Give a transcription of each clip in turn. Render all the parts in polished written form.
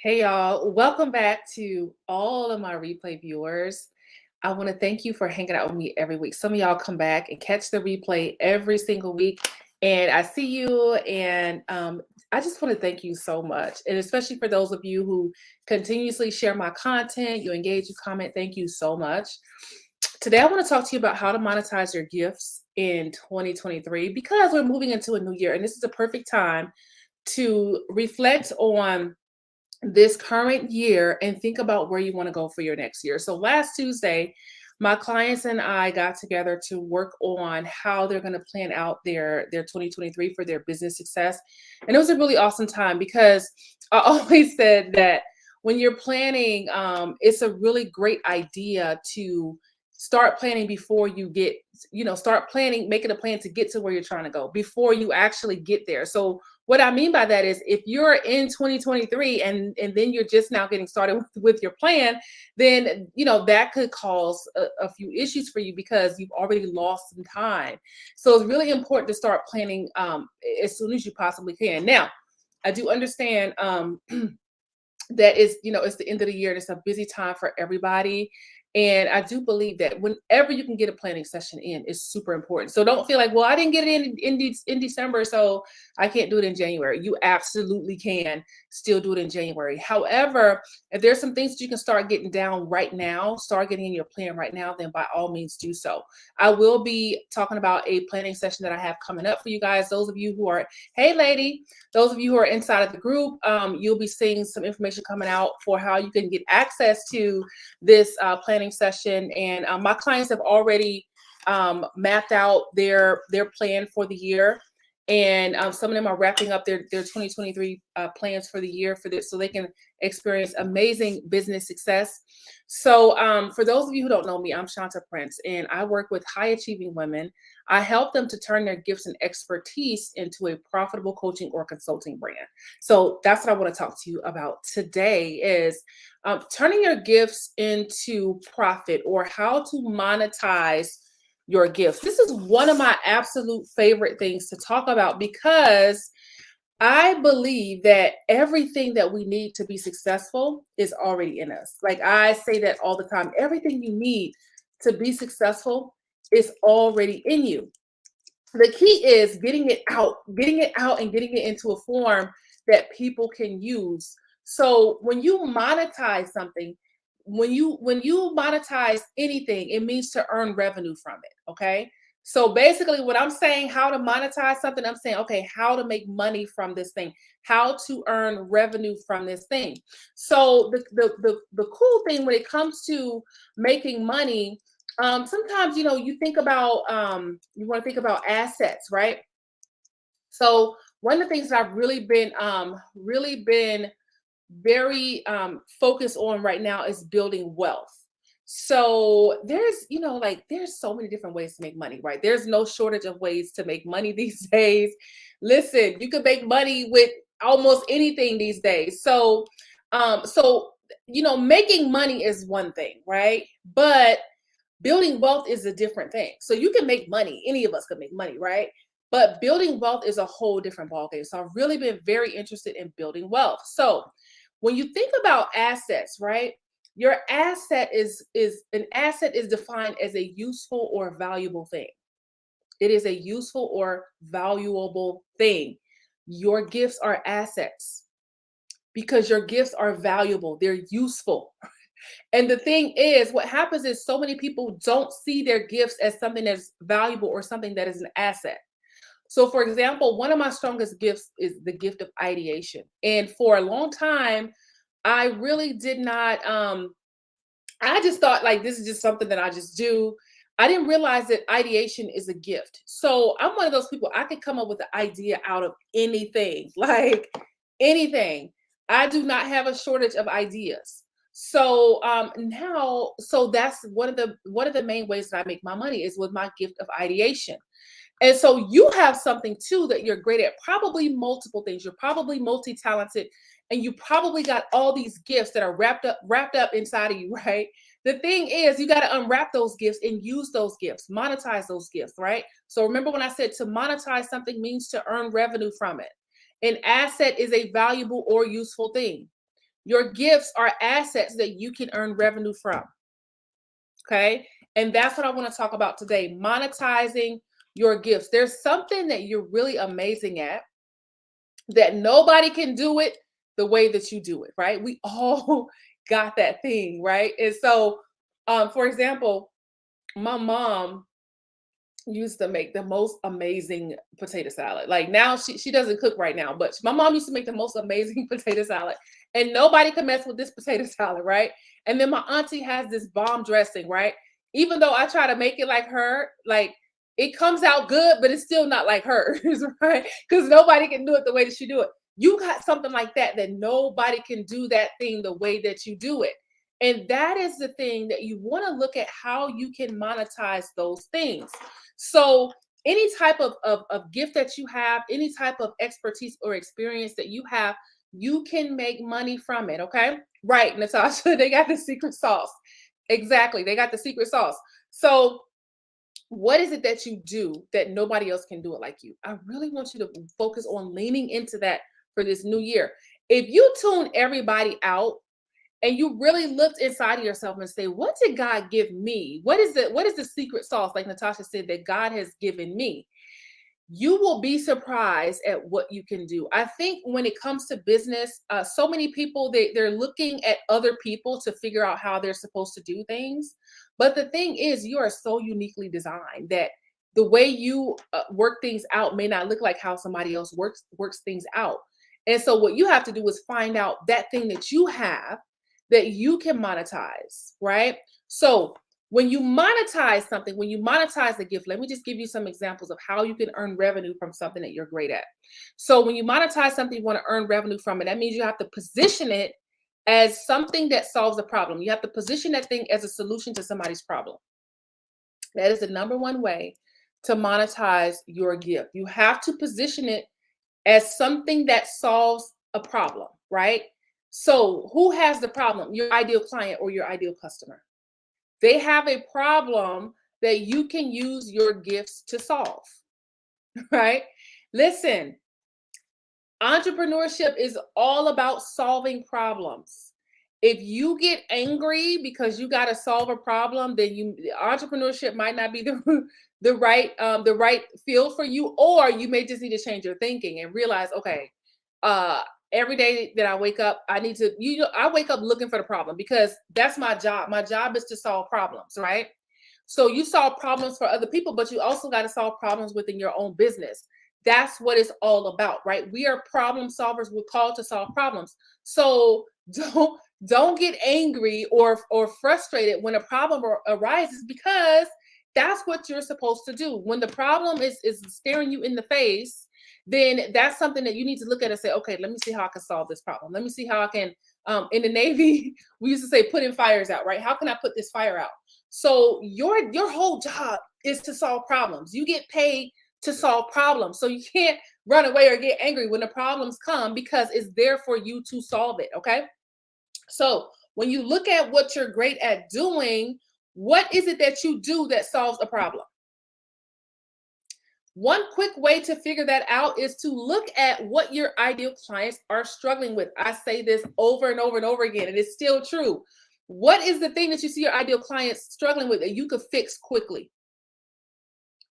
Hey y'all, welcome back to all of my replay viewers. I want to thank you for hanging out with me every week. Some of y'all come back and catch the replay every single week, and I see you, and I just want to thank you so much. And especially for those of you who continuously share my content, you engage, you comment, thank you so much. Today, I want to talk to you about how to monetize your gifts in 2023 because we're moving into a new year, and this is a perfect time to reflect on this current year and think about where you want to go for your next year. So last Tuesday, my clients and I got together to work on how they're going to plan out their 2023 for their business success. And it was a really awesome time because I always said that when you're planning, it's a really great idea to start planning before you get, start planning, making a plan to get to where you're trying to go before you actually get there. So what I mean by that is if you're in 2023 and then you're just now getting started with your plan, then that could cause a few issues for you because you've already lost some time. So it's really important to start planning as soon as you possibly can. Now, I do understand that is, it's the end of the year and it's a busy time for everybody. And I do believe that whenever you can get a planning session in is super important. So don't feel like, well, I didn't get it in December, so I can't do it in January. You absolutely can still do it in January. However, if there's some things that you can start getting down right now, start getting in your plan right now, then by all means do so. I will be talking about a planning session that I have coming up for you guys. Those of you who are, hey lady, those of you who are inside of the group, you'll be seeing some information coming out for how you can get access to this planning session. And my clients have already mapped out their plan for the year. And some of them are wrapping up their 2023 plans for the year for this, so they can experience amazing business success. So for those of you who don't know me, I'm Shanta Prince, and I work with high achieving women. I help them to turn their gifts and expertise into a profitable coaching or consulting brand. So that's what I want to talk to you about today is turning your gifts into profit, or how to monetize your gifts. This is one of my absolute favorite things to talk about because I believe that everything that we need to be successful is already in us. Like I say that all the time. Everything you need to be successful is already in you. The key is getting it out and getting it into a form that people can use. So when you monetize something, when you monetize anything, it means to earn revenue from it. Okay. So basically what I'm saying, how to monetize something, I'm saying, okay, how to make money from this thing, how to earn revenue from this thing. So the cool thing when it comes to making money, sometimes you think about you want to think about assets, right? So one of the things that I've really been very focused on right now is building wealth. So there's, like there's so many different ways to make money, right? There's no shortage of ways to make money these days. Listen, you can make money with almost anything these days. So making money is one thing, right? But building wealth is a different thing. So you can make money, any of us could make money, right? But building wealth is a whole different ballgame. So I've really been very interested in building wealth. So when you think about assets, right? Your asset is an asset is defined as a useful or valuable thing. It is a useful or valuable thing. Your gifts are assets because your gifts are valuable. They're useful. And the thing is, what happens is so many people don't see their gifts as something that's valuable or something that is an asset. So, for example, one of my strongest gifts is the gift of ideation. And for a long time, I really did not, I just thought like this is just something that I just do. I didn't realize that ideation is a gift. So I'm one of those people, I could come up with an idea out of anything, like anything. I do not have a shortage of ideas. So so that's one of the main ways that I make my money is with my gift of ideation. And so you have something too that you're great at, probably multiple things. You're probably multi-talented and you probably got all these gifts that are wrapped up inside of you, right? The thing is, you got to unwrap those gifts and use those gifts, monetize those gifts, right? So remember when I said to monetize something means to earn revenue from it. An asset is a valuable or useful thing. Your gifts are assets that you can earn revenue from. Okay. And that's what I want to talk about today, monetizing your gifts. There's something that you're really amazing at that nobody can do it the way that you do it, right? We all got that thing, right? And so, for example, my mom used to make the most amazing potato salad. Like now she doesn't cook right now, but my mom used to make the most amazing potato salad. And nobody could mess with this potato salad, right? And then my auntie has this bomb dressing, right? Even though I try to make it like her, like it comes out good, but it's still not like hers, right? Because nobody can do it the way that she do it. You got something like that nobody can do that thing the way that you do it. And that is the thing that you want to look at how you can monetize those things. So any type of gift that you have, any type of expertise or experience that you have, you can make money from it. Okay. Right, Natasha, they got the secret sauce. Exactly. They got the secret sauce. So what is it that you do that nobody else can do it like you? I really want you to focus on leaning into that for this new year. If you tune everybody out and you really looked inside of yourself and say, what did God give me? What is the secret sauce, like Natasha said, that God has given me? You will be surprised at what you can do. I think when it comes to business, so many people, they're looking at other people to figure out how they're supposed to do things. But the thing is, you are so uniquely designed that the way you work things out may not look like how somebody else works things out. And so what you have to do is find out that thing that you have that you can monetize, right? So when you monetize something, when you monetize the gift, let me just give you some examples of how you can earn revenue from something that you're great at. So when you monetize something, you want to earn revenue from it. That means you have to position it as something that solves a problem. You have to position that thing as a solution to somebody's problem. That is the number one way to monetize your gift. You have to position it as something that solves a problem, right? So who has the problem? Your ideal client or your ideal customer. They have a problem that you can use your gifts to solve, right? Listen, entrepreneurship is all about solving problems. If you get angry because you got to solve a problem, then entrepreneurship might not be the right field for you, or you may just need to change your thinking and realize, okay, uh, every day that I wake up, I wake up looking for the problem because that's my job. My job is to solve problems, right? So you solve problems for other people, but you also got to solve problems within your own business. That's what it's all about, right? We are problem solvers. We're called to solve problems. So don't get angry or frustrated when a problem arises, because that's what you're supposed to do. When the problem is staring you in the face, then that's something that you need to look at and say, okay, let me see how I can solve this problem. Let me see how I can, in the Navy, we used to say putting fires out, right? How can I put this fire out? So your whole job is to solve problems. You get paid to solve problems. So you can't run away or get angry when the problems come, because it's there for you to solve it, okay? So when you look at what you're great at doing, what is it that you do that solves a problem? One quick way to figure that out is to look at what your ideal clients are struggling with. I say this over and over and over again, and it's still true. What is the thing that you see your ideal clients struggling with that you could fix quickly?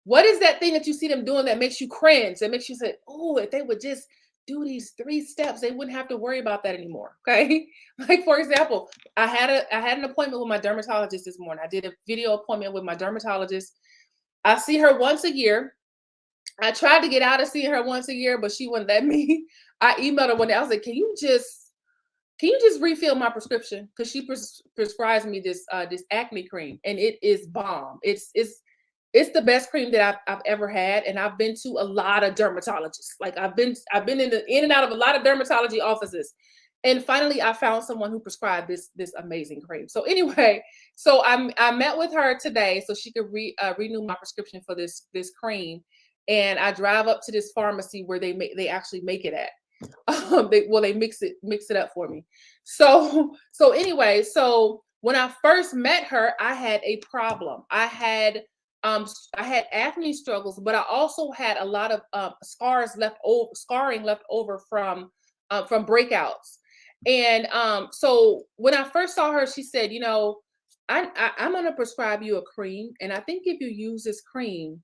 What is that thing that you see them doing that makes you cringe, that makes you say, oh, if they would just do these 3 steps, they wouldn't have to worry about that anymore. Okay. Like, for example, I had an appointment with my dermatologist this morning. I did a video appointment with my dermatologist. I see her once a year. I tried to get out of seeing her once a year, but she wouldn't let me. I emailed her one day. I was like, can you just refill my prescription? Because she prescribes me this acne cream, and it is bomb. It's the best cream that I've ever had, and I've been to a lot of dermatologists. Like I've been in and out of a lot of dermatology offices, and finally I found someone who prescribed this amazing cream. So anyway, so I met with her today so she could renew my prescription for this cream, and I drive up to this pharmacy where they actually make it at. They mix it up for me. So anyway, so when I first met her, I had a problem. I had acne struggles, but I also had a lot of scarring left over from breakouts. And so when I first saw her, she said, you know, I'm gonna prescribe you a cream, and I think if you use this cream,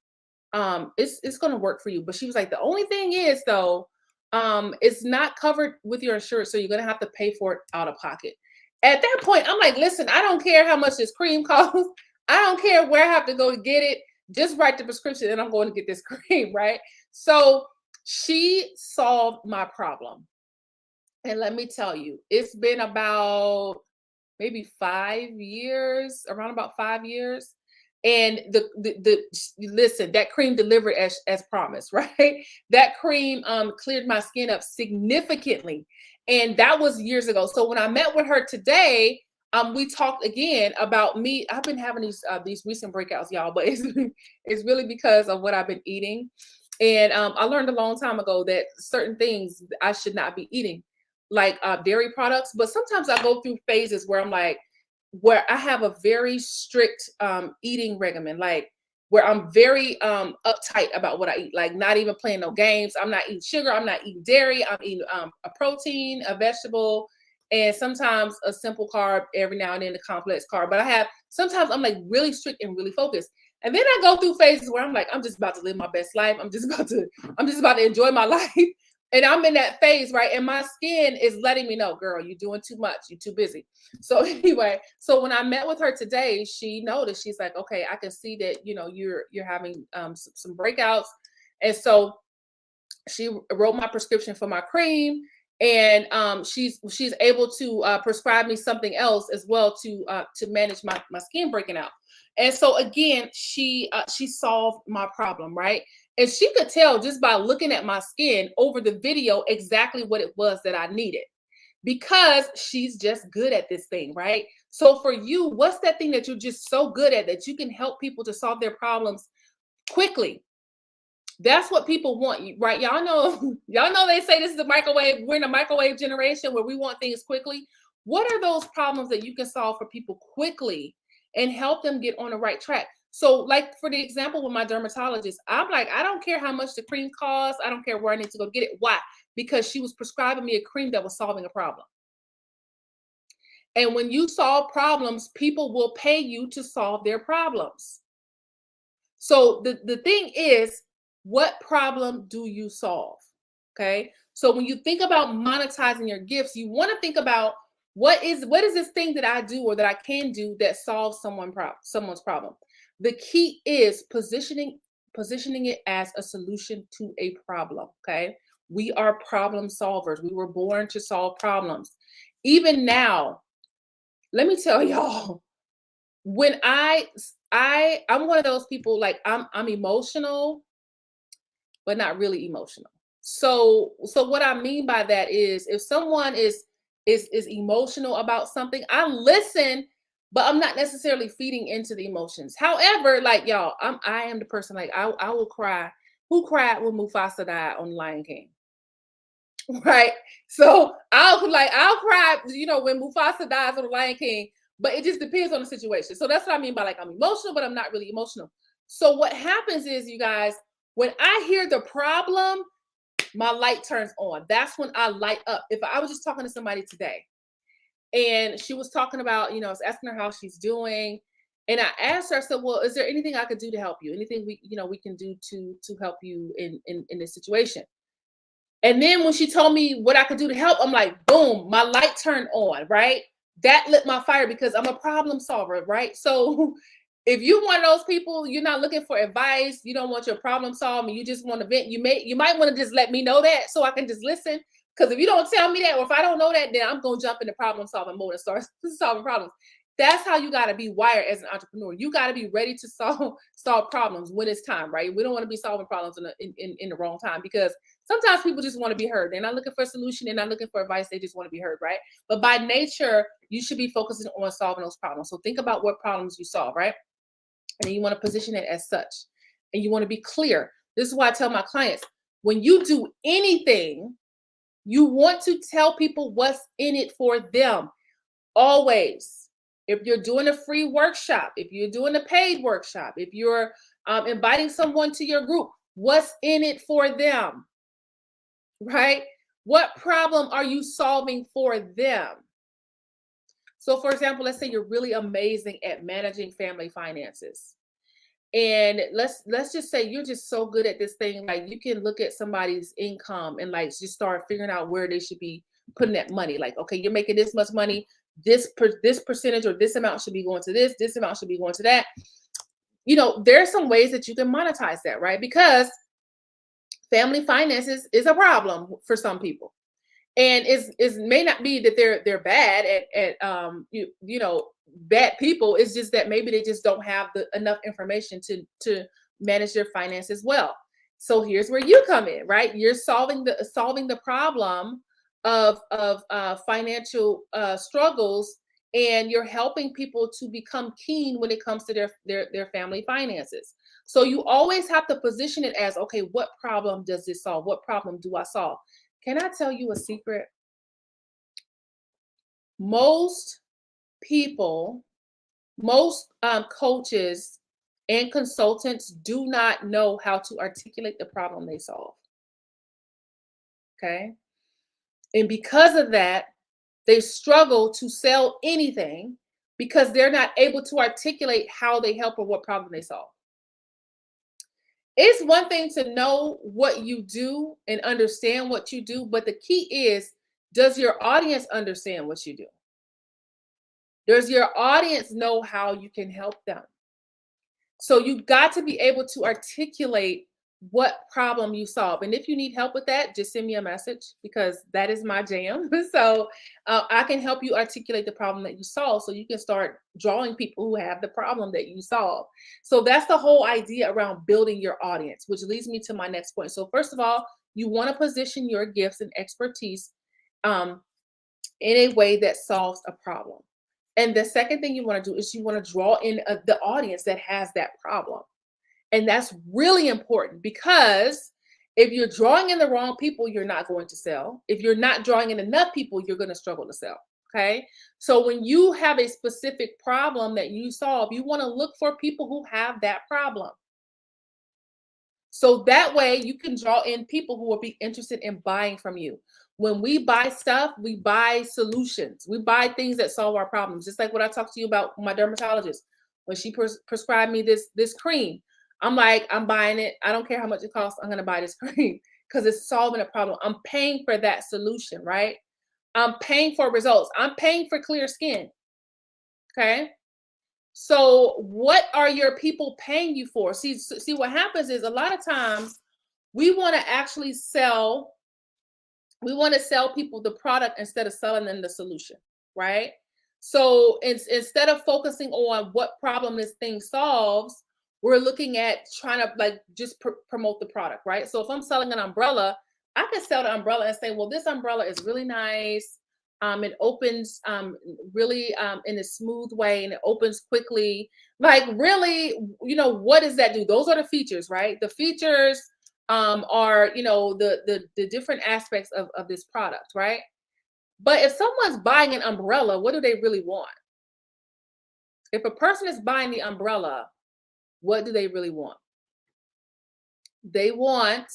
it's gonna work for you. But she was like, the only thing is though, it's not covered with your insurance, so you're gonna have to pay for it out of pocket. At that point, I'm like, listen, I don't care how much this cream costs. I don't care where I have to go to get it. Just write the prescription, and I'm going to get this cream, right? So she solved my problem. And let me tell you, it's been about maybe 5 years, around about 5 years. And listen, that cream delivered as promised, right? That cream cleared my skin up significantly. And that was years ago. So when I met with her today, we talked again about me. I've been having these recent breakouts, y'all, but it's really because of what I've been eating. And I learned a long time ago that certain things I should not be eating, like dairy products. But sometimes I go through phases where I'm like, where I have a very strict eating regimen, like where I'm very uptight about what I eat, like not even playing no games. I'm not eating sugar. I'm not eating dairy. I'm eating a protein, a vegetable, and sometimes a simple carb every now and then, a complex carb. But sometimes I'm like really strict and really focused. And then I go through phases where I'm like, I'm just about to live my best life. I'm just about to enjoy my life. And I'm in that phase, right? And my skin is letting me know, girl, you're doing too much. You're too busy. So anyway, so when I met with her today, she noticed, she's like, okay, I can see that, you know, you're having some breakouts. And so she wrote my prescription for my cream, and she's able to prescribe me something else as well to manage my skin breaking out. And so again, she solved my problem, right? And she could tell just by looking at my skin over the video exactly what it was that I needed, because she's just good at this thing, right? So for you, what's that thing that you're just so good at that you can help people to solve their problems quickly? That's what people want, right? Y'all know, y'all know they say this is the microwave. We're in a microwave generation where we want things quickly. What are those problems that you can solve for people quickly and help them get on the right track? So, like for the example with my dermatologist, I'm like, I don't care how much the cream costs. I don't care where I need to go get it. Why? Because she was prescribing me a cream that was solving a problem. And when you solve problems, people will pay you to solve their problems. So the thing is, what problem do you solve? Okay. So when you think about monetizing your gifts, you want to think about what is this thing that I do or that I can do that solves someone's problem. The key is positioning it as a solution to a problem. Okay. We are problem solvers. We were born to solve problems. Even now, let me tell y'all, when I'm one of those people, like I'm emotional, but not really emotional. So what I mean by that is, if someone is emotional about something, I listen, but I'm not necessarily feeding into the emotions. However, like y'all, I am the person, like I will cry. Who cried when Mufasa died on Lion King? Right. So I'll cry, you know, when Mufasa dies on the Lion King, but it just depends on the situation. So that's what I mean by, like, I'm emotional, but I'm not really emotional. So what happens is, you guys, when I hear the problem, my light turns on. That's when I light up. If I was just talking to somebody today and she was talking about, you know, I was asking her how she's doing. And I asked her, I said, well, is there anything I could do to help you? Anything we can do to help you in this situation? And then when she told me what I could do to help, I'm like, boom, my light turned on, right? That lit my fire because I'm a problem solver, right? So if you one of those people, you're not looking for advice, you don't want your problem solved, and you just want to vent, you might want to just let me know that so I can just listen. Because if you don't tell me that, or if I don't know that, then I'm gonna jump into problem solving mode and start solving problems. That's how you got to be wired as an entrepreneur. You got to be ready to solve problems when it's time, right? We don't want to be solving problems in the wrong time, because sometimes people just want to be heard. They're not looking for a solution. They're not looking for advice. They just want to be heard, right? But by nature, you should be focusing on solving those problems. So think about what problems you solve, right? And then you want to position it as such. And you want to be clear. This is why I tell my clients, when you do anything, you want to tell people what's in it for them. Always. If you're doing a free workshop, if you're doing a paid workshop, if you're inviting someone to your group, what's in it for them? Right? What problem are you solving for them? So for example, let's say you're really amazing at managing family finances. And let's just say you're just so good at this thing, like you can look at somebody's income and like just start figuring out where they should be putting that money. Like, okay, you're making this much money, this percentage or this amount should be going to this amount should be going to that. There's some ways that you can monetize that, right? Because family finances is a problem for some people, and is may not be that they're bad at bad people. It's just that maybe they just don't have the enough information to manage their finances well. So here's where you come in, right? You're solving the problem of financial struggles, and you're helping people to become keen when it comes to their family finances. So you always have to position it as, okay, what problem does this solve? What problem do I solve? Can I tell you a secret? Most people, most coaches and consultants do not know how to articulate the problem they solve. Okay. And because of that, they struggle to sell anything because they're not able to articulate how they help or what problem they solve. It's one thing to know what you do and understand what you do, but the key is, does your audience understand what you do? Does your audience know how you can help them? So you've got to be able to articulate what problem you solve. And if you need help with that, just send me a message, because that is my jam. So I can help you articulate the problem that you solve so you can start drawing people who have the problem that you solve. So that's the whole idea around building your audience, which leads me to my next point. So first of all, you want to position your gifts and expertise um, in a way that solves a problem. And the second thing you want to do is you want to draw in the audience that has that problem. And that's really important, because if you're drawing in the wrong people, you're not going to sell. If you're not drawing in enough people, you're going to struggle to sell. Okay. So when you have a specific problem that you solve, you want to look for people who have that problem. So that way you can draw in people who will be interested in buying from you. When we buy stuff, we buy solutions. We buy things that solve our problems. Just like what I talked to you about my dermatologist. When she prescribed me this cream, I'm like, I'm buying it. I don't care how much it costs. I'm going to buy this cream because it's solving a problem. I'm paying for that solution, right? I'm paying for results. I'm paying for clear skin. Okay. So what are your people paying you for? See, what happens is a lot of times we want to actually sell, we want to sell people the product instead of selling them the solution, right? So instead of focusing on what problem this thing solves, we're looking at trying to like just promote the product, right? So if I'm selling an umbrella, I can sell the umbrella and say, well, this umbrella is really nice. It opens really in a smooth way, and it opens quickly. Like really, what does that do? Those are the features, right? The features are the different aspects of this product, right? But if someone's buying an umbrella, what do they really want? If a person is buying the umbrella, what do they really want? They want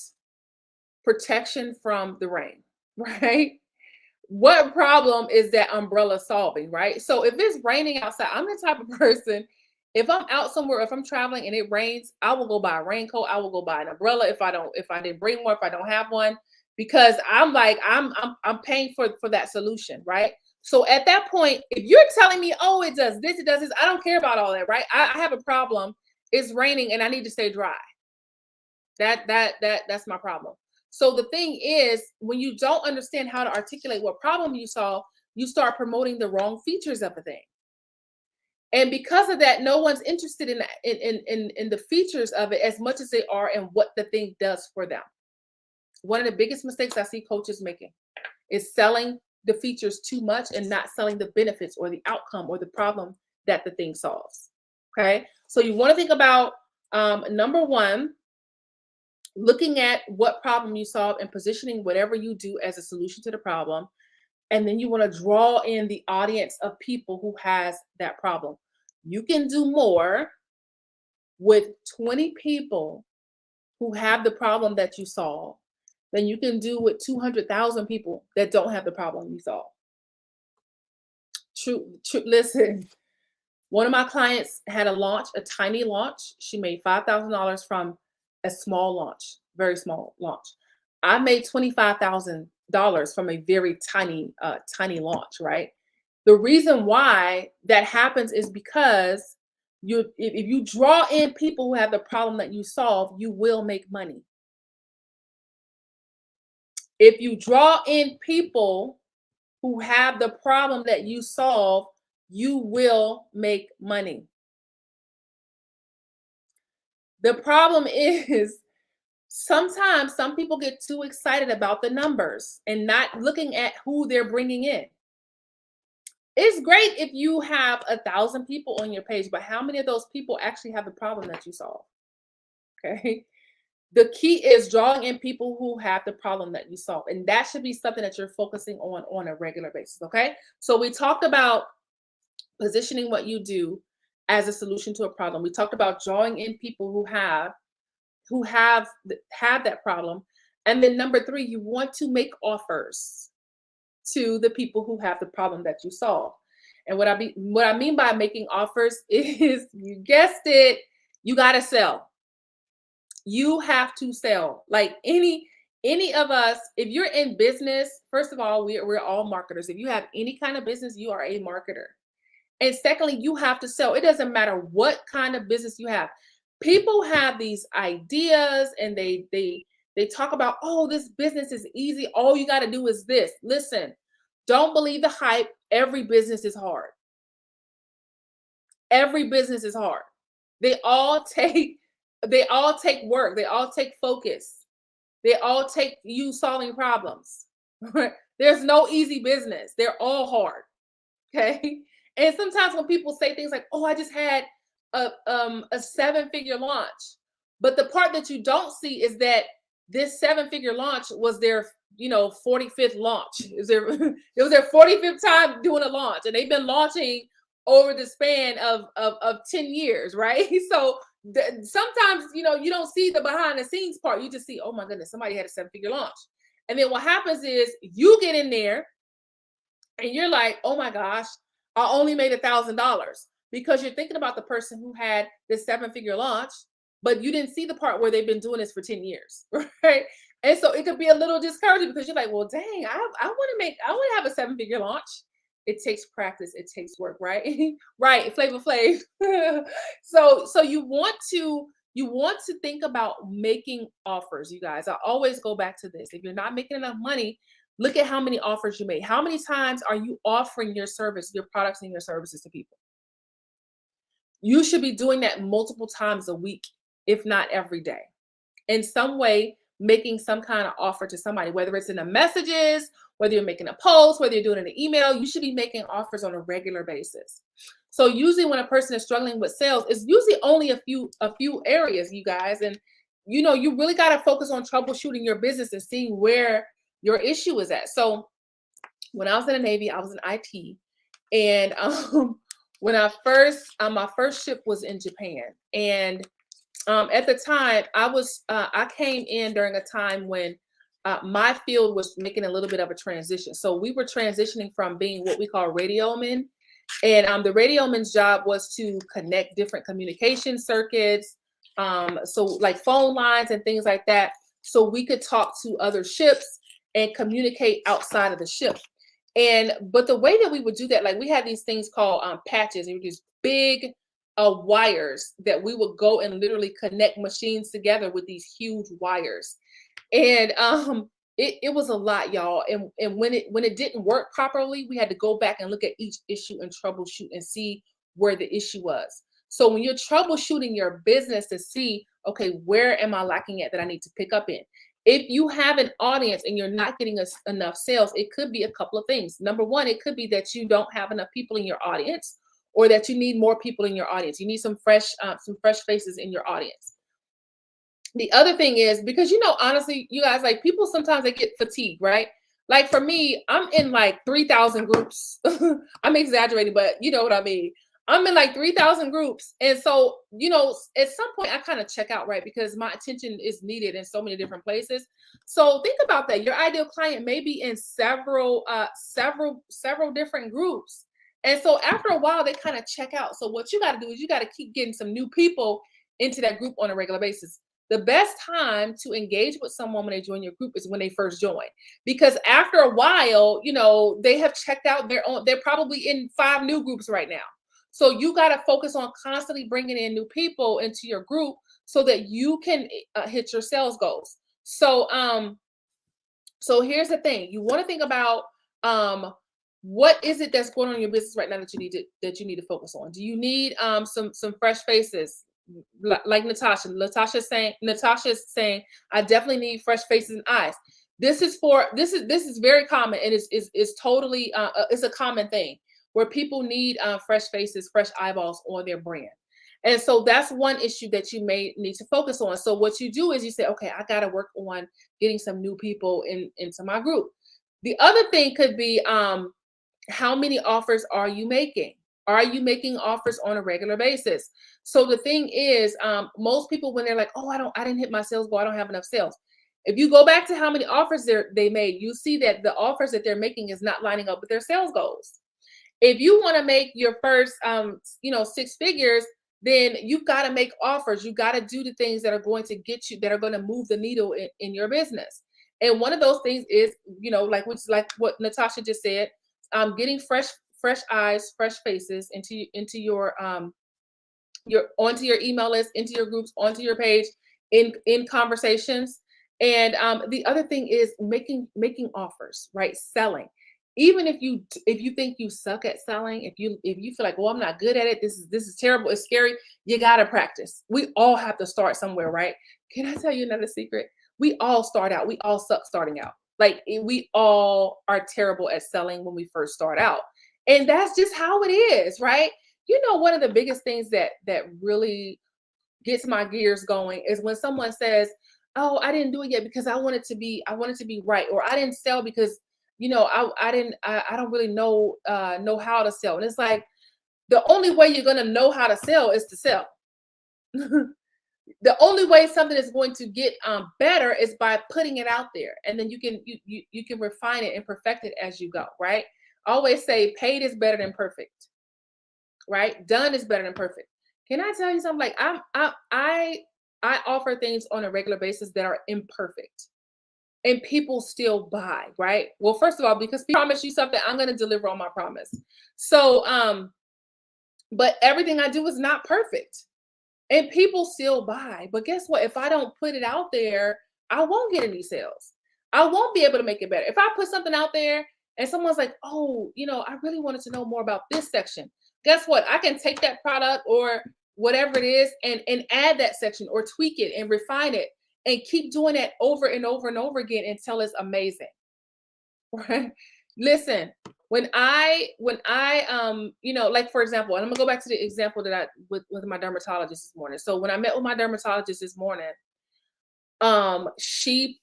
protection from the rain, right? What problem is that umbrella solving, right? So if it's raining outside, I'm the type of person, if I'm out somewhere, if I'm traveling and it rains, I will go buy a raincoat. I will go buy an umbrella if I didn't bring one, if I don't have one, because I'm like, I'm paying for that solution, right? So at that point, if you're telling me, oh, it does this, it does this, I don't care about all that, right? I have a problem. It's raining and I need to stay dry. That's my problem. So the thing is, when you don't understand how to articulate what problem you solve, you start promoting the wrong features of the thing. And because of that, no one's interested in the features of it as much as they are in what the thing does for them. One of the biggest mistakes I see coaches making is selling the features too much and not selling the benefits or the outcome or the problem that the thing solves. Okay. So you want to think about number one, looking at what problem you solve and positioning whatever you do as a solution to the problem. And then you want to draw in the audience of people who has that problem. You can do more with 20 people who have the problem that you solve than you can do with 200,000 people that don't have the problem you solve. True. Listen, one of my clients had a launch, a tiny launch. She made $5,000 from a small launch, very small launch. I made $25,000 from a very tiny launch, right? The reason why that happens is because if you draw in people who have the problem that you solve, you will make money. If you draw in people who have the problem that you solve, you will make money. The problem is sometimes some people get too excited about the numbers and not looking at who they're bringing in. It's great if you have 1,000 people on your page, but how many of those people actually have the problem that you solve? Okay. The key is drawing in people who have the problem that you solve. And that should be something that you're focusing on a regular basis. Okay. So we talked about positioning what you do as a solution to a problem. We talked about drawing in people who have that problem. And then number 3, you want to make offers to the people who have the problem that you solve. And what I mean by making offers is, you guessed it, you got to sell. You have to sell. Like any of us, if you're in business, first of all, we're all marketers. If you have any kind of business, you are a marketer. And secondly, you have to sell. It doesn't matter what kind of business you have. People have these ideas and they talk about, oh, this business is easy. All you got to do is this. Listen, don't believe the hype. Every business is hard. Every business is hard. They all take work. They all take focus. They all take you solving problems. There's no easy business. They're all hard. Okay. And sometimes when people say things like, oh, I just had a 7-figure launch. But the part that you don't see is that this 7-figure launch was their 45th launch. It was their 45th time doing a launch, and they've been launching over the span of 10 years, right? So sometimes you don't see the behind the scenes part. You just see, oh my goodness, somebody had a 7-figure launch. And then what happens is you get in there and you're like, oh my gosh, I only made $1,000, because you're thinking about the person who had this 7-figure launch, but you didn't see the part where they've been doing this for 10 years, right? And so it could be a little discouraging, because you're like, well, dang, I want to have a 7-figure launch. It takes practice. It takes work, right? Right. Flavor Flav. So you want to think about making offers, you guys. I always go back to this. If you're not making enough money, look at how many offers you made. How many times are you offering your service, your products and your services to people? You should be doing that multiple times a week, if not every day. In some way, making some kind of offer to somebody, whether it's in the messages, whether you're making a post, whether you're doing an email, you should be making offers on a regular basis. So usually when a person is struggling with sales, it's usually only a few areas, you guys. And you really got to focus on troubleshooting your business and seeing where your issue is at. So when I was in the Navy, I was in IT. And when my first ship was in Japan. And at the time, I came in during a time when my field was making a little bit of a transition. So we were transitioning from being what we call radiomen. And the radioman's job was to connect different communication circuits, so like phone lines and things like that, so we could talk to other ships and communicate outside of the ship. But the way that we would do that, like we had these things called patches, and these big wires that we would go and literally connect machines together with these huge wires. And it was a lot, y'all. And when it didn't work properly, we had to go back and look at each issue and troubleshoot and see where the issue was. So when you're troubleshooting your business to see, okay, where am I lacking at that I need to pick up in? If you have an audience and you're not getting enough sales, it could be a couple of things. Number one, it could be that you don't have enough people in your audience, or that you need more people in your audience. You need some fresh faces in your audience. The other thing is, because honestly, you guys, like, people sometimes they get fatigued, right? Like for me, I'm in like 3,000 groups. I'm exaggerating, but you know what I mean. I'm in like 3,000 groups. And so, at some point I kind of check out, right? Because my attention is needed in so many different places. So think about that. Your ideal client may be in several different groups. And so after a while, they kind of check out. So what you got to do is you got to keep getting some new people into that group on a regular basis. The best time to engage with someone when they join your group is when they first join, because after a while, they have checked out their own. They're probably in 5 new groups right now. So you got to focus on constantly bringing in new people into your group so that you can hit your sales goals. So here's the thing: you want to think about what is it that's going on in your business right now that you need to focus on. Do you need some fresh faces? Like Natasha's saying, I definitely need fresh faces and eyes. This is very common, and is totally it's a common thing where people need fresh faces, fresh eyeballs on their brand. And so that's one issue that you may need to focus on. So what you do is you say, okay, I got to work on getting some new people into my group. The other thing could be how many offers are you making? Are you making offers on a regular basis? So the thing is, most people, when they're like, oh, I didn't hit my sales goal, I don't have enough sales. If you go back to how many offers they made, you see that the offers that they're making is not lining up with their sales goals. If you want to make your first 6 figures, then you've got to make offers. You got to do the things that are going to get you, that are going to move the needle in your business. And one of those things is, like what Natasha just said, getting fresh eyes, fresh faces into your onto your email list, into your groups, onto your page, in conversations. And the other thing is making offers, right? Selling. Even if you think you suck at selling, if you feel like, well, I'm not good at it, this is terrible, it's scary, you gotta practice. We all have to start somewhere, right? Can I tell you another secret? We all start out. We all suck starting out. Like, we all are terrible at selling when we first start out. And that's just how it is, right? One of the biggest things that really gets my gears going is when someone says, oh, I didn't do it yet because I wanted to be right, or I didn't sell because I don't really know how to sell. And it's like, the only way you're going to know how to sell is to sell. The only way something is going to get better is by putting it out there, and then you can refine it and perfect it as you go, right? I always say paid is better than perfect, right? Done is better than perfect. Can I tell you something? Like, I offer things on a regular basis that are imperfect, and people still buy, right? Well, first of all, because people promise you something, I'm going to deliver on my promise. So but everything I do is not perfect, and people still buy. But guess what? If I don't put it out there, I won't get any sales. I won't be able to make it better. If I put something out there and someone's like, oh, I really wanted to know more about this section. Guess what? I can take that product or whatever it is and add that section or tweak it and refine it and keep doing it over and over and over again until it's amazing. Right? Listen, when I like, for example, and I'm gonna go back to the example that I with my dermatologist this morning. So when I met with my dermatologist this morning, she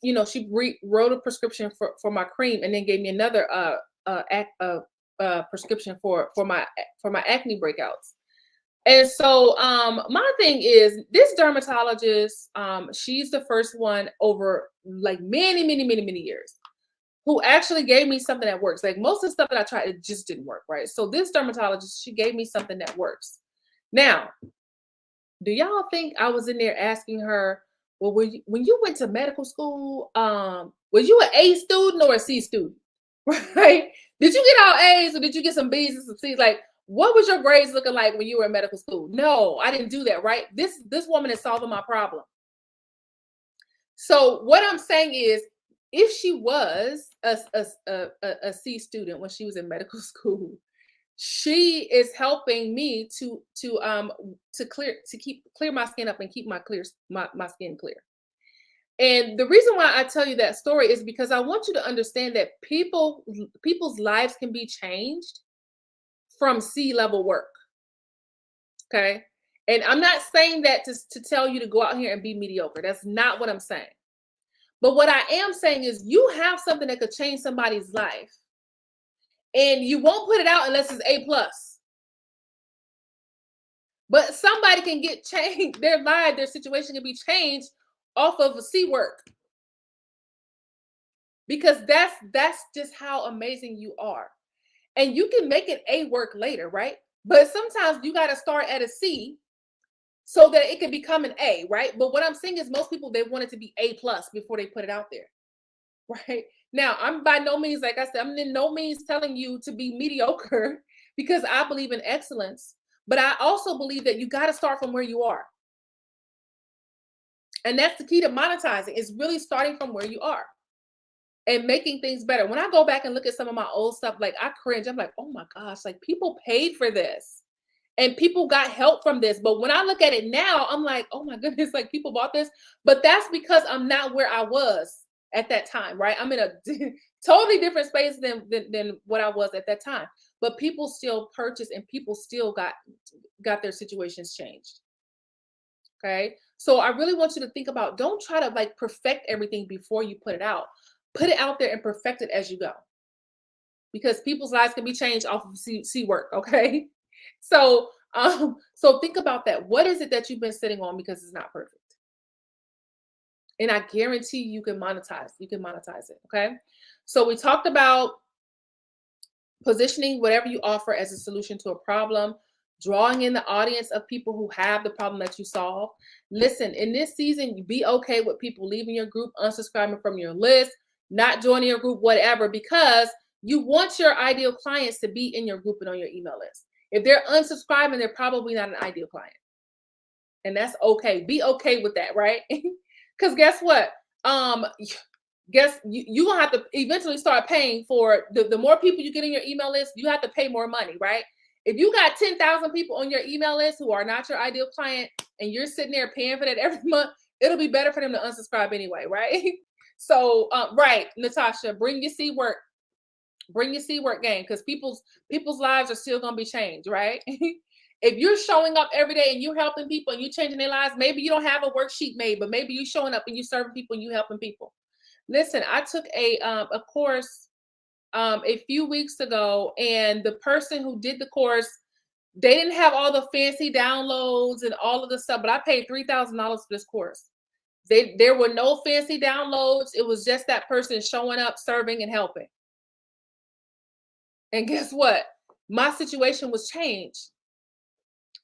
wrote a prescription for my cream, and then gave me another prescription for my acne breakouts. And so my thing is, this dermatologist, she's the first one over like many years who actually gave me something that works. Like, most of the stuff that I tried, it just didn't work, right? So this dermatologist, she gave me something that works. Now, do y'all think I was in there asking her, well, when you went to medical school, was you an A student or a C student? Right? Did you get all A's, or did you get some B's and some C's? Like, what was your grades looking like when you were in medical school? No, I didn't do that, right? This woman is solving my problem. So what I'm saying is, if she was a C student when she was in medical school, she is helping me to clear my skin up and keep my skin clear. And the reason why I tell you that story is because I want you to understand that people's lives can be changed from C-level work. Okay. And I'm not saying that to tell you to go out here and be mediocre. That's not what I'm saying. But what I am saying is, you have something that could change somebody's life, and you won't put it out unless it's A+. But somebody can get changed, their life, their situation can be changed off of a C work, because that's just how amazing you are. And you can make it A work later, right? But sometimes you got to start at a C so that it can become an A, right? But what I'm saying is most people, they want it to be A plus before they put it out there, right? Now, I'm by no means, like I said, I'm in no means telling you to be mediocre because I believe in excellence. But I also believe that you got to start from where you are. And that's the key to monetizing, is really starting from where you are and making things better. When I go back and look at some of my old stuff, like I cringe. I'm like, oh my gosh, like people paid for this and people got help from this. But when I look at it now, I'm like, oh my goodness, like people bought this. But that's because I'm not where I was at that time, right? I'm in a totally different space than what I was at that time. But people still purchased and people still got their situations changed. Okay. So I really want you to think about, don't try to like perfect everything before you put it out. Put it out there and perfect it as you go. Because people's lives can be changed off of C work. Okay. So think about that. What is it that you've been sitting on because it's not perfect? And I guarantee you can monetize. You can monetize it. Okay. So we talked about positioning whatever you offer as a solution to a problem, drawing in the audience of people who have the problem that you solve. Listen, in this season, you be okay with people leaving your group, unsubscribing from your list, not joining your group, whatever, because you want your ideal clients to be in your group and on your email list. If they're unsubscribing, they're probably not an ideal client. And that's okay. Be okay with that, right? Because guess what? Guess you gonna have to eventually start paying for the more people you get in your email list, you have to pay more money, right? If you got 10,000 people on your email list who are not your ideal client and you're sitting there paying for that every month, it'll be better for them to unsubscribe anyway, right? So right, Natasha, bring your C work game, because people's lives are still gonna be changed, right? If you're showing up every day and you're helping people and you're changing their lives, maybe you don't have a worksheet made, but maybe you're showing up and you're serving people and you helping people. Listen, I took a course a few weeks ago, and the person who did the course, they didn't have all the fancy downloads and all of the stuff, but I paid $3,000 for this course. There were no fancy downloads. It was just that person showing up, serving, and helping. And guess what? My situation was changed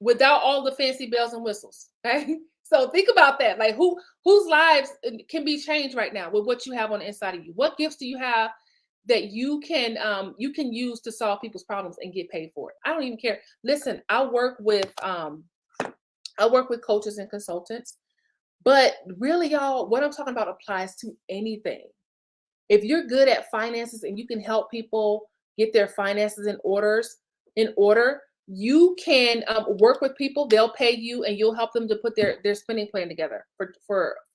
without all the fancy bells and whistles. Okay. So think about that. Like whose lives can be changed right now with what you have on the inside of you? What gifts do you have that you can use to solve people's problems and get paid for it? I don't even care. Listen, I work with coaches and consultants, but really, y'all, what I'm talking about applies to anything. If you're good at finances and you can help people get their finances in order, you can work with people. They'll pay you, and you'll help them to put their spending plan together for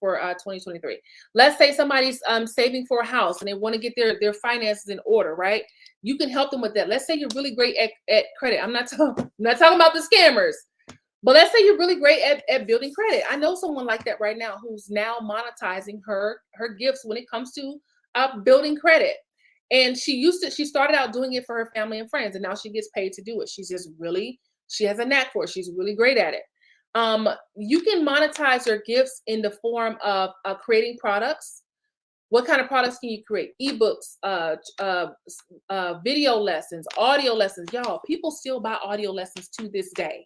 2023. Let's say somebody's saving for a house and they want to get their finances in order, right? You can help them with that. Let's say you're really great at credit. I'm not talking about the scammers, but let's say you're really great at building credit. I know someone like that right now who's now monetizing her gifts when it comes to building credit. And she started out doing it for her family and friends, and now she gets paid to do it. She has a knack for it. She's really great at it. You can monetize your gifts in the form of creating products. What kind of products can you create? Ebooks, video lessons, audio lessons. Y'all, people still buy audio lessons to this day.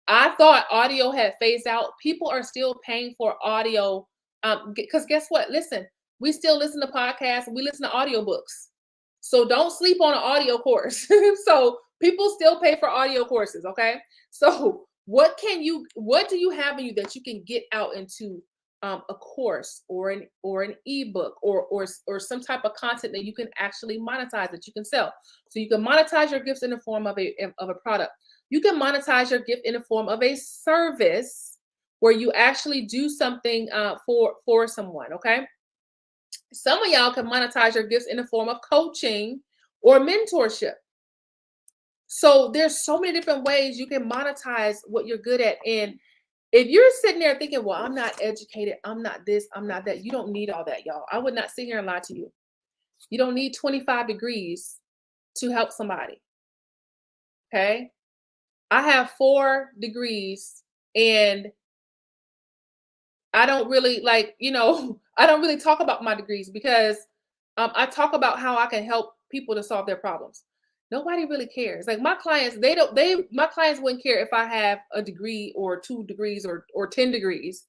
I thought audio had phased out. People are still paying for audio because guess what? Listen, we still listen to podcasts. We listen to audiobooks. So don't sleep on an audio course. So people still pay for audio courses, okay? So what do you have in you that you can get out into a course or an ebook or some type of content that you can actually monetize, that you can sell? So you can monetize your gifts in the form of a product. You can monetize your gift in the form of a service where you actually do something for someone, okay? Some of y'all can monetize your gifts in the form of coaching or mentorship. So there's so many different ways you can monetize what you're good at. And if you're sitting there thinking, well, I'm not educated, I'm not this, I'm not that, you don't need all that, y'all. I would not sit here and lie to you. You don't need 25 degrees to help somebody. Okay? I have 4 degrees, and I don't really like, I don't really talk about my degrees because I talk about how I can help people to solve their problems. Nobody really cares. Like my clients, my clients wouldn't care if I have a degree or 2 degrees or 10 degrees.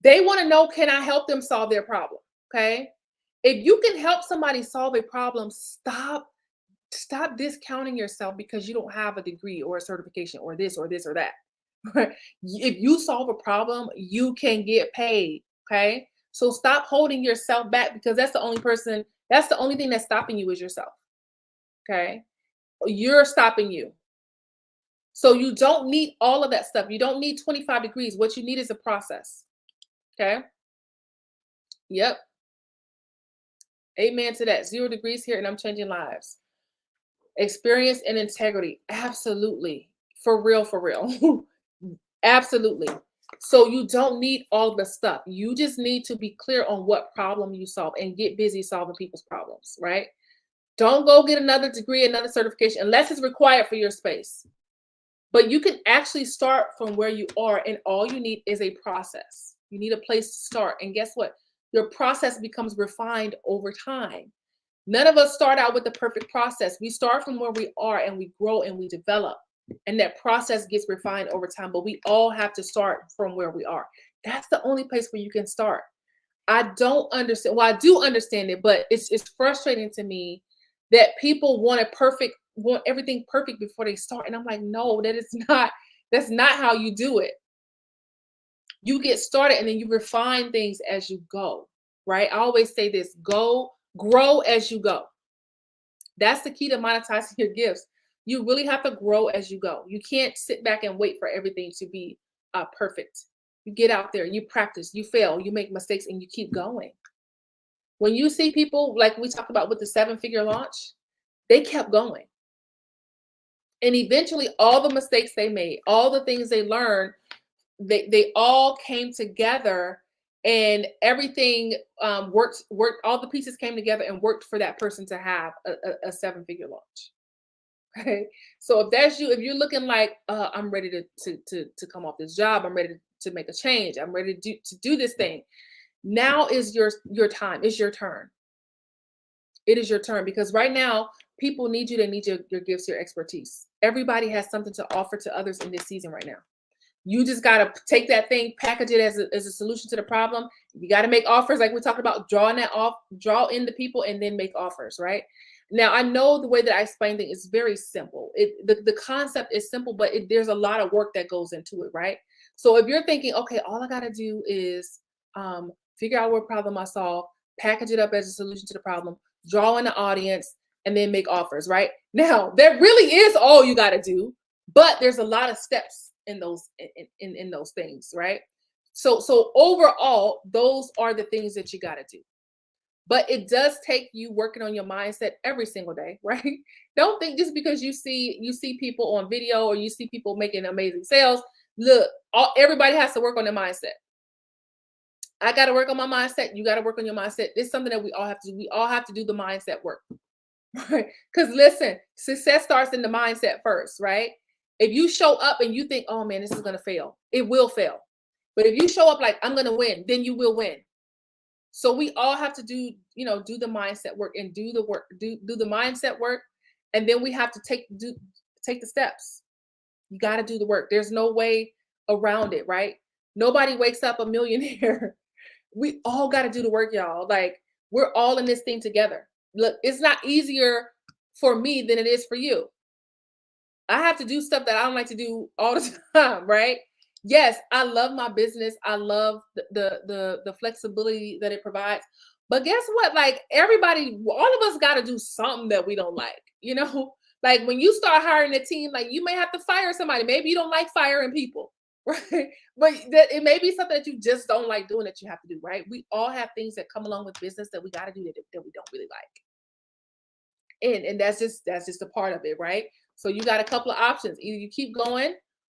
They want to know, can I help them solve their problem? Okay. If you can help somebody solve a problem, stop discounting yourself because you don't have a degree or a certification or this or this or that. If you solve a problem, you can get paid. Okay. So stop holding yourself back because that's the only thing that's stopping you is yourself. Okay. You're stopping you. So you don't need all of that stuff. You don't need 25 degrees. What you need is a process. Okay. Yep. Amen to that. 0 degrees here, and I'm changing lives. Experience and integrity. Absolutely. For real, for real. Absolutely. So you don't need all the stuff. You just need to be clear on what problem you solve and get busy solving people's problems, right? Don't go get another degree, another certification, unless it's required for your space. But you can actually start from where you are, and all you need is a process. You need a place to start. And guess what? Your process becomes refined over time. None of us start out with the perfect process. We start from where we are and we grow and we develop. And that process gets refined over time, but we all have to start from where we are. That's the only place where you can start. I don't understand. Well, I do understand it, but it's frustrating to me that people want everything perfect before they start. And I'm like, no, that's not how you do it. You get started and then you refine things as you go, right? I always say this, grow as you go. That's the key to monetizing your gifts. You really have to grow as you go. You can't sit back and wait for everything to be perfect. You get out there, you practice, you fail, you make mistakes, and you keep going. When you see people like we talked about with the 7-figure launch, they kept going. And eventually all the mistakes they made, all the things they learned, they all came together, and everything worked. All the pieces came together and worked for that person to have a 7-figure launch. Okay, so if that's you, if you're looking like I'm ready to come off this job, I'm ready to make a change, I'm ready to do this thing. Now is your time. It's your turn. It is your turn, because right now people need you. They need your gifts, your expertise. Everybody has something to offer to others in this season right now. You just got to take that thing, package it as a solution to the problem. You got to make offers, like we talked about, draw in the people, and then make offers, right? Now, I know the way that I explain things is very simple. The concept is simple, but there's a lot of work that goes into it, right? So if you're thinking, okay, all I got to do is figure out what problem I solve, package it up as a solution to the problem, draw in the audience, and then make offers, right? Now, that really is all you got to do, but there's a lot of steps in those in those things, right? So overall, those are the things that you got to do. But it does take you working on your mindset every single day, right? Don't think just because you see people on video or you see people making amazing sales. Look, everybody has to work on their mindset. I got to work on my mindset. You got to work on your mindset. It's something that we all have to do. We all have to do the mindset work, right? Because listen, success starts in the mindset first, right? If you show up and you think, oh man, this is going to fail, it will fail. But if you show up like, I'm going to win, then you will win. So we all have to do the mindset work and do the work, do the mindset work. And then we have to take the steps. You got to do the work. There's no way around it, right? Nobody wakes up a millionaire. We all got to do the work, y'all. Like, we're all in this thing together. Look, it's not easier for me than it is for you. I have to do stuff that I don't like to do all the time, right? Yes, I love my business. I love the flexibility that it provides. But guess what? Like, everybody, all of us got to do something that we don't like. Like when you start hiring a team, like you may have to fire somebody. Maybe you don't like firing people, right? But it may be something that you just don't like doing that you have to do, right? We all have things that come along with business that we got to do that we don't really like. And that's just a part of it, right? So you got a couple of options. Either you keep going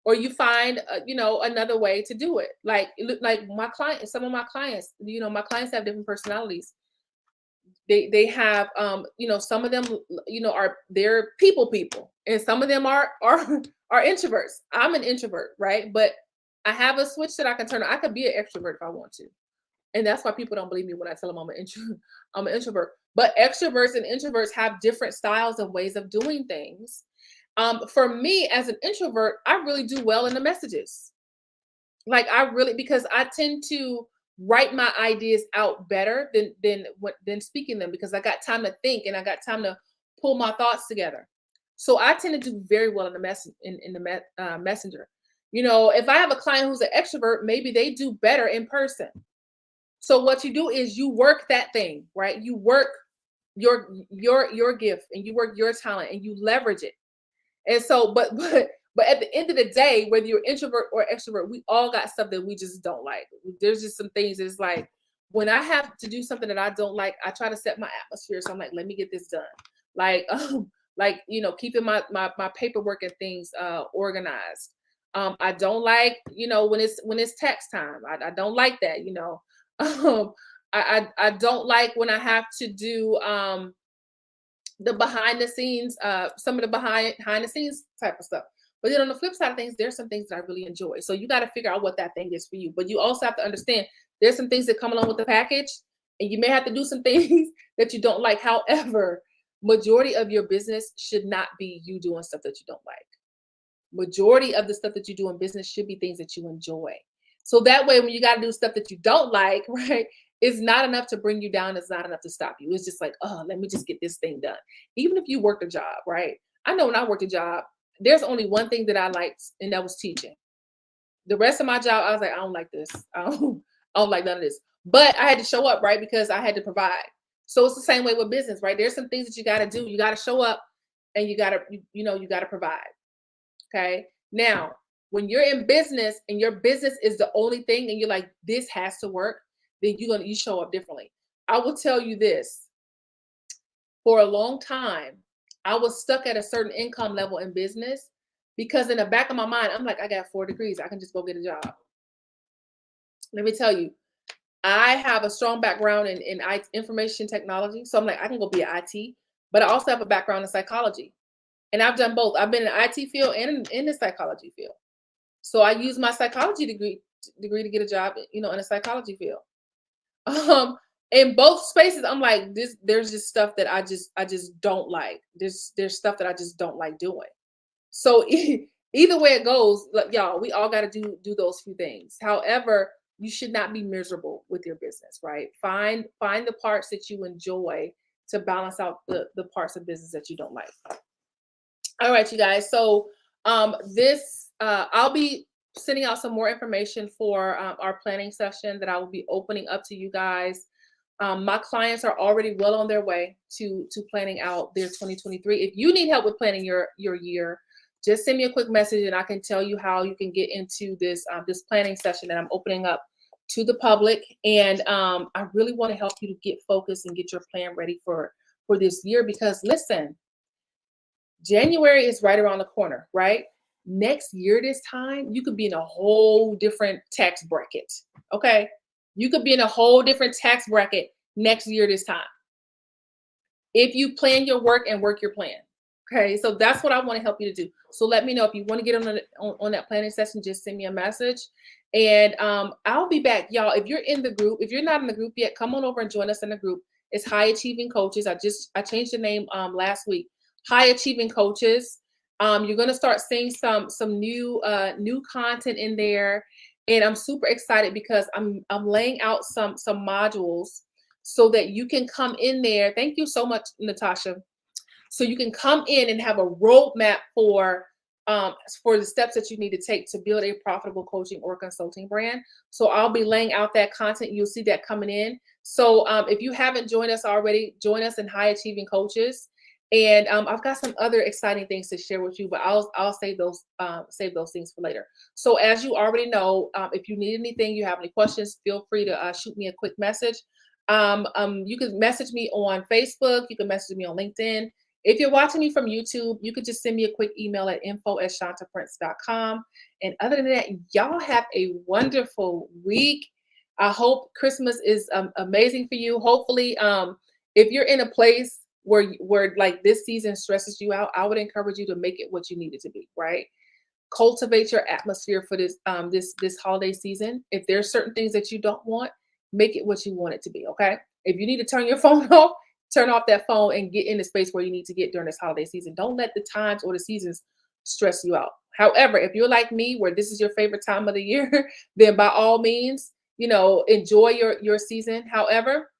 or you find another way to do it. Like my clients, some of my clients, my clients have different personalities. They have some of them they're people, and some of them are introverts. I'm an introvert, right? But I have a switch that I can turn on. I could be an extrovert if I want to. And that's why people don't believe me when I tell them I'm an introvert. But extroverts and introverts have different styles and ways of doing things. For me as an introvert, I really do well in the messages. Like I really, because I tend to write my ideas out better than speaking them, because I got time to think and I got time to pull my thoughts together. So I tend to do very well in the messenger. If I have a client who's an extrovert, maybe they do better in person. So what you do is you work that thing, right? You work your gift, and you work your talent, and you leverage it. And so, but at the end of the day, whether you're introvert or extrovert, we all got stuff that we just don't like. There's just some things that's like, when I have to do something that I don't like, I try to set my atmosphere. So I'm like, let me get this done. Like, keeping my paperwork and things organized. I don't like, when it's tax time. I don't like that. I don't like when I have to do the behind the scenes, some of the behind the scenes type of stuff. But then on the flip side of things, there's some things that I really enjoy. So you got to figure out what that thing is for you. But you also have to understand there's some things that come along with the package, and you may have to do some things that you don't like. However, majority of your business should not be you doing stuff that you don't like. Majority of the stuff that you do in business should be things that you enjoy. So that way, when you got to do stuff that you don't like, right, it's not enough to bring you down. It's not enough to stop you. It's just like, oh, let me just get this thing done. Even if you worked a job, right? I know when I worked a job, there's only one thing that I liked, and that was teaching. The rest of my job, I was like, I don't like this. I don't like none of this. But I had to show up, right? Because I had to provide. So it's the same way with business, right? There's some things that you got to do. You got to show up, and you got to provide. Okay. Now, when you're in business and your business is the only thing, and you're like, this has to work, then you show up differently. I will tell you this. For a long time, I was stuck at a certain income level in business, because in the back of my mind, I'm like, I got 4 degrees. I can just go get a job. Let me tell you, I have a strong background in information technology. So I'm like, I can go be an IT, but I also have a background in psychology. And I've done both. I've been in the IT field and in the psychology field. So I use my psychology degree to get a job, in a psychology field. In both spaces, I'm like, there's just stuff that I just don't like. There's stuff that I just don't like doing. So either way it goes, like, y'all, we all got to do those few things. However, you should not be miserable with your business, right? Find the parts that you enjoy to balance out the parts of business that you don't like. All right, you guys. So this I'll be sending out some more information for our planning session that I will be opening up to you guys. My clients are already well on their way to planning out their 2023. If you need help with planning your year, just send me a quick message, and I can tell you how you can get into this planning session that I'm opening up to the public. And I really want to help you to get focused and get your plan ready for this year, because listen, January is right around the corner, right? Next year, this time, you could be in a whole different tax bracket. Okay. You could be in a whole different tax bracket next year, this time, if you plan your work and work your plan. Okay. So that's what I want to help you to do. So let me know if you want to get on that planning session, just send me a message. And I'll be back. Y'all, if you're in the group, if you're not in the group yet, come on over and join us in the group. It's High Achieving Coaches. I changed the name last week. High Achieving Coaches. You're going to start seeing some new content in there, and I'm super excited because I'm laying out some modules so that you can come in there. Thank you so much, Natasha. So you can come in and have a roadmap for the steps that you need to take to build a profitable coaching or consulting brand. So I'll be laying out that content. You'll see that coming in. So if you haven't joined us already, join us in High Achieving Coaches. And I've got some other exciting things to share with you, but I'll save those things for later. So as you already know, if you need anything, you have any questions, feel free to shoot me a quick message. You can message me on Facebook. You can message me on LinkedIn. If you're watching me from YouTube, you could just send me a quick email at info@shantaprince.com. And other than that, y'all have a wonderful week. I hope Christmas is amazing for you. Hopefully, if you're in a place where like this season stresses you out, I would encourage you to make it what you need it to be, right? Cultivate your atmosphere for this holiday season. If there's certain things that you don't want, make it what you want it to be, okay? If you need to turn your phone off, turn off that phone and get in the space where you need to get during this holiday season. Don't let the times or the seasons stress you out. However, if you're like me where this is your favorite time of the year, then by all means, enjoy your season. However,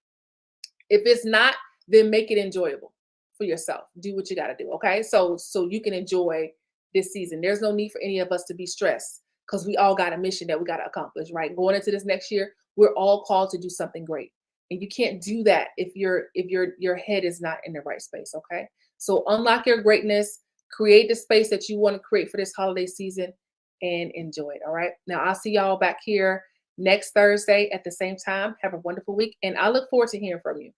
if it's not, then make it enjoyable for yourself. Do what you got to do, okay? So you can enjoy this season. There's no need for any of us to be stressed because we all got a mission that we got to accomplish, right? Going into this next year, we're all called to do something great. And you can't do that if your head is not in the right space, okay? So unlock your greatness, create the space that you want to create for this holiday season and enjoy it, all right? Now I'll see y'all back here next Thursday at the same time. Have a wonderful week and I look forward to hearing from you.